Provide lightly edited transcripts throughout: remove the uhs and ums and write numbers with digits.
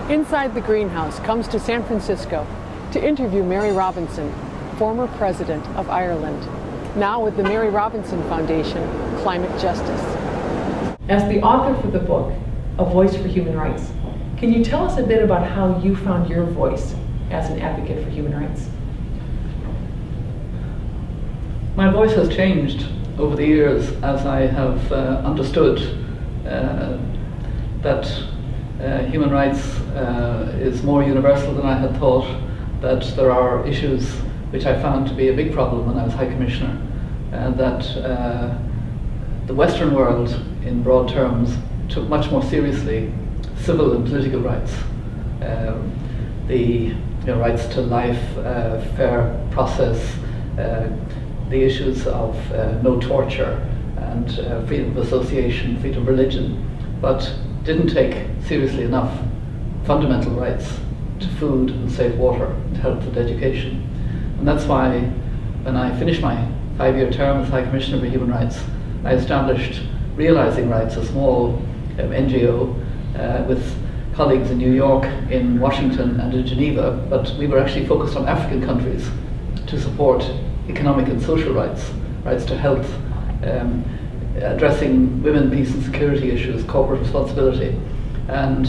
Inside the Greenhouse comes to San Francisco to interview Mary Robinson, former president of Ireland, now with the Mary Robinson Foundation, Climate Justice. As the author for the book, A Voice for Human Rights, can you tell us a bit about how you found your voice as an advocate for human rights? My voice has changed over the years as I have understood that human rights is more universal than I had thought, that there are issues which I found to be a big problem when I was High Commissioner, and that the Western world, in broad terms, took much more seriously civil and political rights. The rights to life, fair process, the issues of no torture and freedom of association, freedom of religion, but didn't take seriously enough fundamental rights to food and safe water, and health and education. And that's why when I finished my 5-year term as High Commissioner for Human Rights, I established Realizing Rights, a small NGO with colleagues in New York, in Washington and in Geneva, but we were actually focused on African countries to support economic and social rights, rights to health, addressing women, peace and security issues, corporate responsibility. And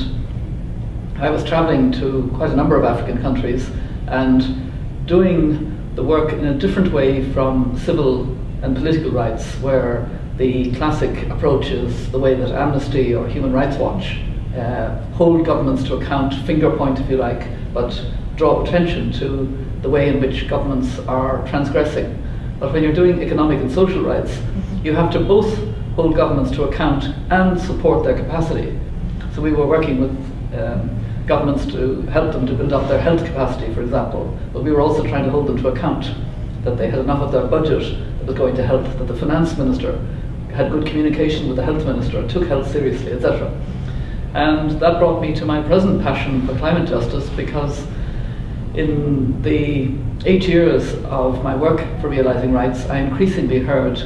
I was traveling to quite a number of African countries and doing the work in a different way from civil and political rights, where the classic approach is the way that Amnesty or Human Rights Watch hold governments to account, finger point if you like, but draw attention to the way in which governments are transgressing. But when you're doing economic and social rights, you have to both hold governments to account and support their capacity. So we were working with governments to help them to build up their health capacity, for example, but we were also trying to hold them to account, that they had enough of their budget that was going to health, that the finance minister had good communication with the health minister, took health seriously, etc. And that brought me to my present passion for climate justice, because in the 8 years of my work for Realizing Rights, I increasingly heard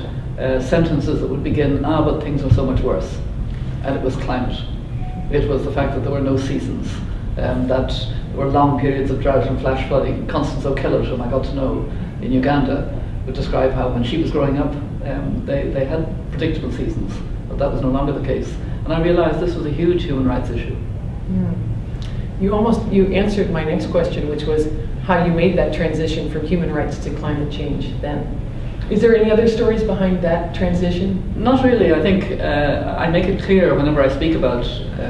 sentences that would begin, but things are so much worse. And it was climate. It was the fact that there were no seasons, that there were long periods of drought and flash flooding. Constance O'Kellett, whom I got to know in Uganda, would describe how when she was growing up, they had predictable seasons, but that was no longer the case. And I realized this was a huge human rights issue. You answered my next question, which was how you made that transition from human rights to climate change then. Is there any other stories behind that transition? Not really. I think I make it clear whenever I speak about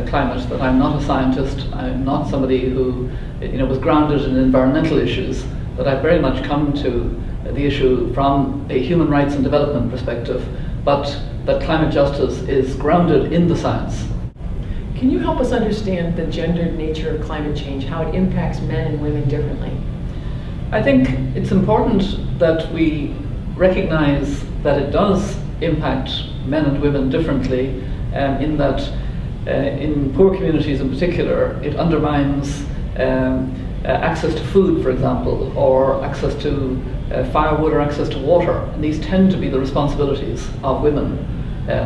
climate that I'm not a scientist. I'm not somebody who was grounded in environmental issues, that I've very much come to the issue from a human rights and development perspective, but that climate justice is grounded in the science. Can you help us understand the gendered nature of climate change, how it impacts men and women differently? I think it's important that we recognize that it does impact men and women differently, in that in poor communities in particular, it undermines access to food, for example, or access to firewood or access to water. And these tend to be the responsibilities of women.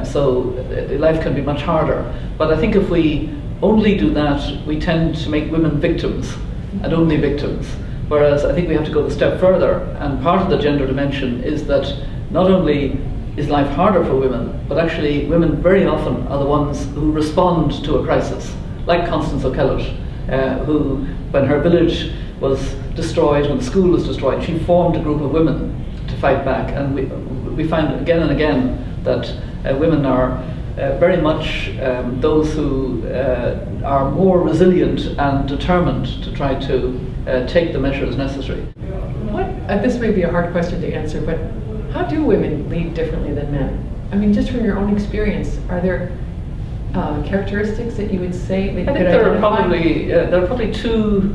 So life can be much harder. But I think if we only do that, we tend to make women victims, and only victims. Whereas I think we have to go a step further, and part of the gender dimension is that not only is life harder for women, but actually women very often are the ones who respond to a crisis, like Constance O'Kellett, who, when her village was destroyed, when the school was destroyed, she formed a group of women to fight back. And we find again and again that women are very much those who are more resilient and determined to try to take the measures necessary. This may be a hard question to answer, but how do women lead differently than men? I mean, just from your own experience, are there characteristics that you would say that you could identify? There are probably two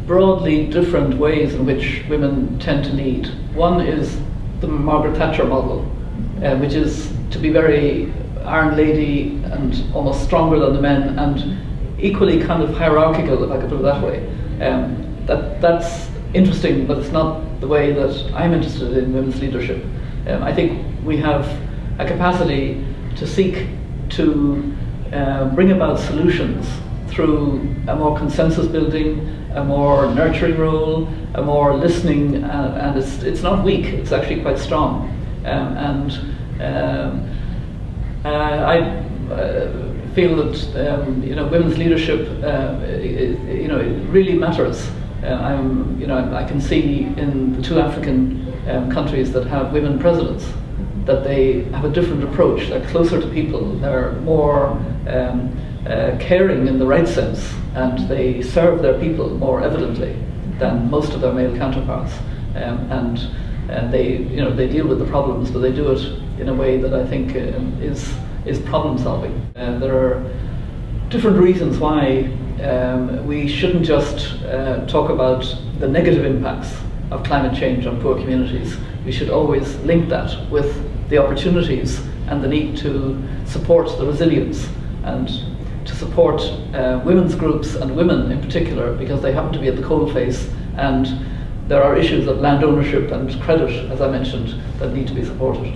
broadly different ways in which women tend to lead. One is the Margaret Thatcher model, which is to be very Iron Lady and almost stronger than the men, and equally kind of hierarchical, if I could put it that way. That's interesting, but it's not the way that I'm interested in women's leadership. I think we have a capacity to seek to bring about solutions through a more consensus building, a more nurturing role, a more listening, and it's not weak, it's actually quite strong. I feel that women's leadership it really matters. I can see in the 2 African countries that have women presidents that they have a different approach. They're closer to people. They're more caring in the right sense, and they serve their people more evidently than most of their male counterparts. And they deal with the problems, but they do it in a way that I think is problem solving. There are different reasons why we shouldn't just talk about the negative impacts of climate change on poor communities. We should always link that with the opportunities and the need to support the resilience and to support women's groups and women in particular, because they happen to be at the coalface, and there are issues of land ownership and credit, as I mentioned, that need to be supported.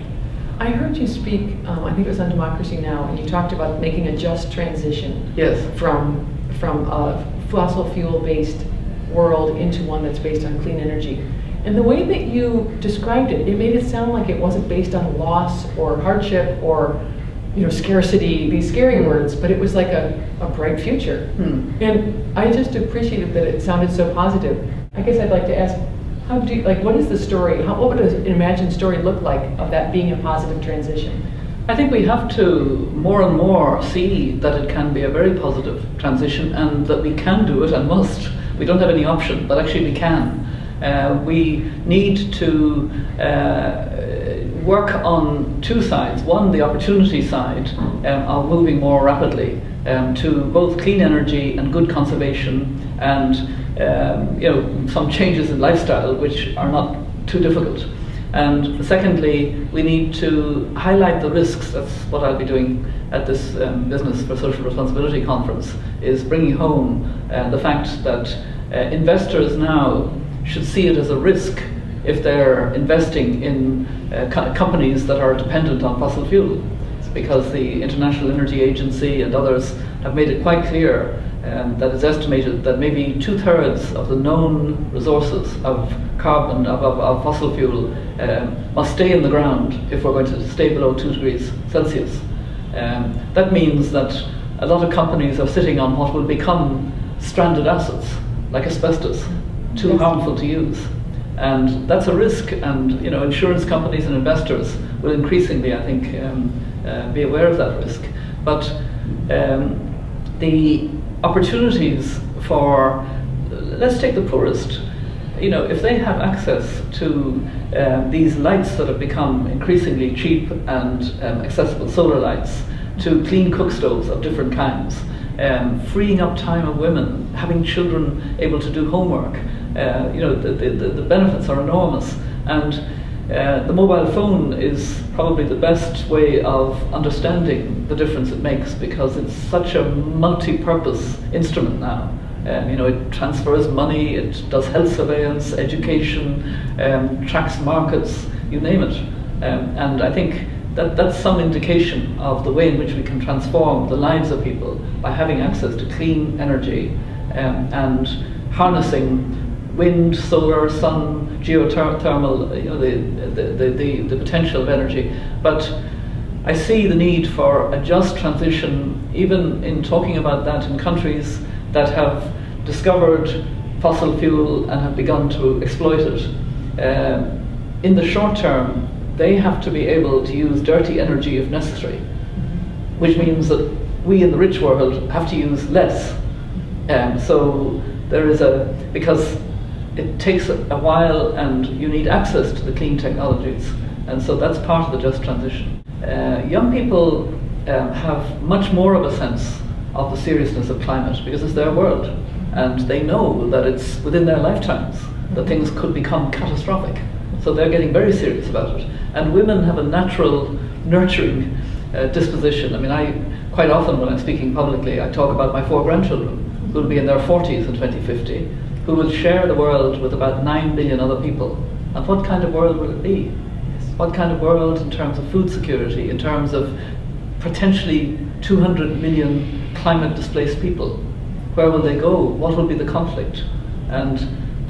I heard you speak, I think it was on Democracy Now!, and you talked about making a just transition. Yes. From a fossil fuel-based world into one that's based on clean energy. And the way that you described it, it made it sound like it wasn't based on loss or hardship or scarcity, these scary words, but it was like a bright future. And I just appreciated that it sounded so positive. I guess I'd like to ask, what is the story? What would an imagined story look like of that being a positive transition? I think we have to more and more see that it can be a very positive transition, and that we can do it and must. We don't have any option, but actually we can. We need to work on 2 sides. One, the opportunity side of moving more rapidly to both clean energy and good conservation, and some changes in lifestyle which are not too difficult. And secondly, we need to highlight the risks. That's what I'll be doing at this Business for Social Responsibility conference, is bringing home the fact that investors now should see it as a risk if they're investing in companies that are dependent on fossil fuel. It's because the International Energy Agency and others have made it quite clear that it's estimated that maybe 2/3 of the known resources of carbon, of fossil fuel, must stay in the ground if we're going to stay below 2 degrees Celsius. That means that a lot of companies are sitting on what will become stranded assets, like asbestos, too harmful to use. And that's a risk, and insurance companies and investors will increasingly, I think, be aware of that risk. But the opportunities for, let's take the poorest, if they have access to these lights that have become increasingly cheap and accessible, solar lights, to clean cook stoves of different kinds, freeing up time of women, having children able to do homework, the benefits are enormous. And the mobile phone is probably the best way of understanding the difference it makes, because it's such a multi-purpose instrument now. It transfers money, it does health surveillance, education, tracks markets, you name it. And I think that's some indication of the way in which we can transform the lives of people by having access to clean energy and harnessing wind, solar, sun, geothermal, the potential of energy. But I see the need for a just transition, even in talking about that in countries that have discovered fossil fuel and have begun to exploit it. In the short term, they have to be able to use dirty energy if necessary, which means that we in the rich world have to use less. So there is because it takes a while and you need access to the clean technologies, and so that's part of the just transition. Young people have much more of a sense of the seriousness of climate because it's their world, and they know that it's within their lifetimes that things could become catastrophic. So they're getting very serious about it. And women have a natural nurturing disposition. I mean, I quite often when I'm speaking publicly, I talk about my 4 grandchildren who will be in their 40s in 2050, who will share the world with about 9 billion other people. And what kind of world will it be? What kind of world in terms of food security, in terms of potentially 200 million climate displaced people? Where will they go? What will be the conflict? And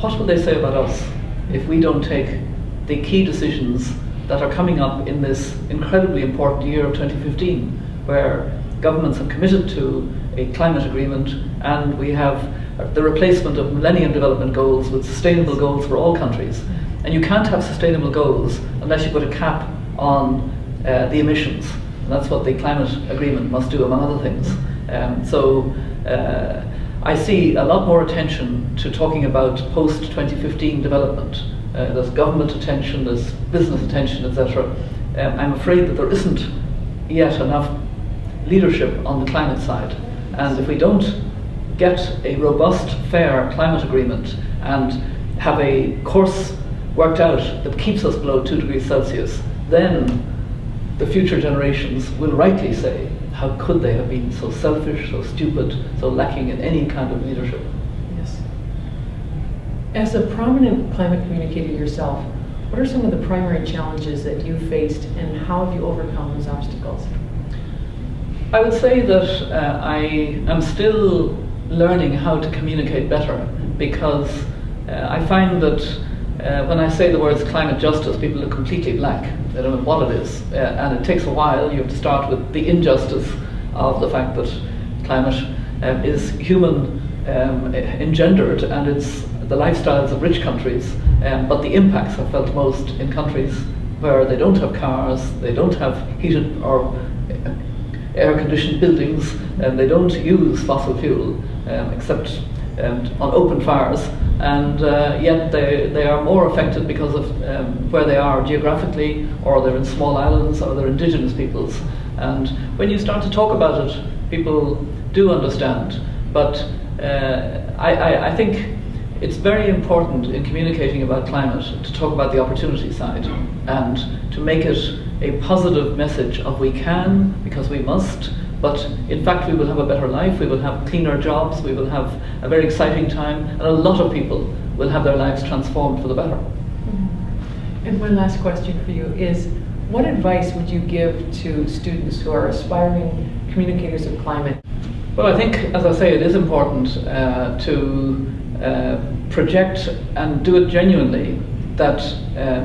what will they say about us if we don't take the key decisions that are coming up in this incredibly important year of 2015, where governments have committed to a climate agreement, and we have the replacement of Millennium Development Goals with sustainable goals for all countries. And you can't have sustainable goals unless you put a cap on the emissions. And that's what the climate agreement must do, among other things. I see a lot more attention to talking about post-2015 development. There's government attention, there's business attention, etc. I'm afraid that there isn't yet enough leadership on the climate side. And if we don't get a robust, fair climate agreement and have a course worked out that keeps us below 2 degrees Celsius, then the future generations will rightly say, how could they have been so selfish, so stupid, so lacking in any kind of leadership? Yes. As a prominent climate communicator yourself, what are some of the primary challenges that you faced, and how have you overcome those obstacles? I would say that I am still learning how to communicate better, because I find that when I say the words climate justice, people look completely blank. They don't know what it is. And it takes a while. You have to start with the injustice of the fact that climate is human engendered, and it's the lifestyles of rich countries, but the impacts are felt most in countries where they don't have cars, they don't have heated or air-conditioned buildings, and they don't use fossil fuel except on open fires, and yet they are more affected because of where they are geographically, or they're in small islands, or they're indigenous peoples. And when you start to talk about it, people do understand. But I think it's very important in communicating about climate to talk about the opportunity side, and to make it a positive message of we can, because we must, but in fact we will have a better life, we will have cleaner jobs, we will have a very exciting time, and a lot of people will have their lives transformed for the better. Mm-hmm. And one last question for you is, what advice would you give to students who are aspiring communicators of climate? Well, I think, as I say, it is important to project and do it genuinely, that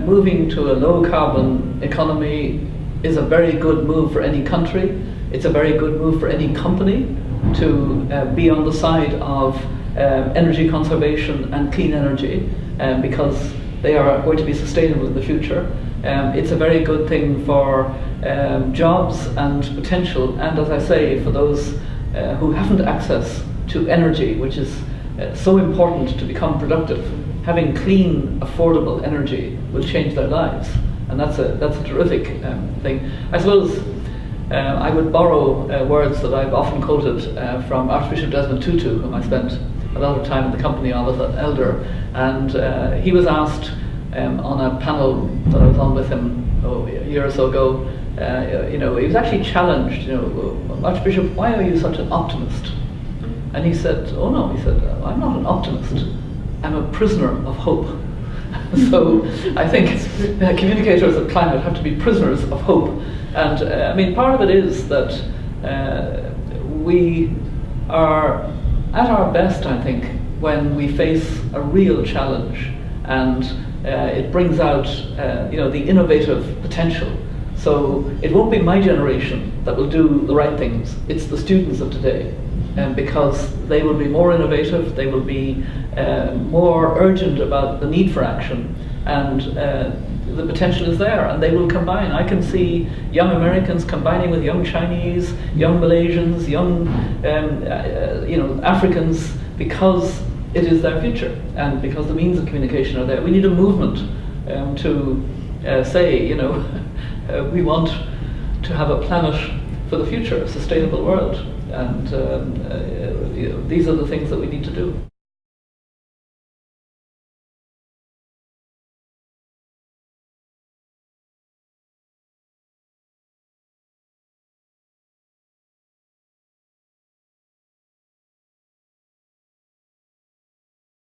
moving to a low carbon economy is a very good move for any country. It's a very good move for any company to be on the side of energy conservation and clean energy, because they are going to be sustainable in the future. It's a very good thing for jobs and potential, and as I say, for those who haven't access to energy, which is so important to become productive. Having clean, affordable energy will change their lives, and that's a terrific thing. I suppose I would borrow words that I've often quoted from Archbishop Desmond Tutu, whom I spent a lot of time in the company of as an elder, and he was asked on a panel that I was on with him a year or so ago. He was actually challenged. Archbishop, why are you such an optimist? And he said, "Oh no," he said, "I'm not an optimist. I'm a prisoner of hope." So I think communicators of climate have to be prisoners of hope. And part of it is that we are at our best, I think, when we face a real challenge, and it brings out the innovative potential. So it won't be my generation that will do the right things. It's the students of today. Because they will be more innovative, they will be more urgent about the need for action, and the potential is there, and they will combine. I can see young Americans combining with young Chinese, young Malaysians, young Africans, because it is their future, and because the means of communication are there. We need a movement to say, we want to have a planet for the future, a sustainable world. And these are the things that we need to do.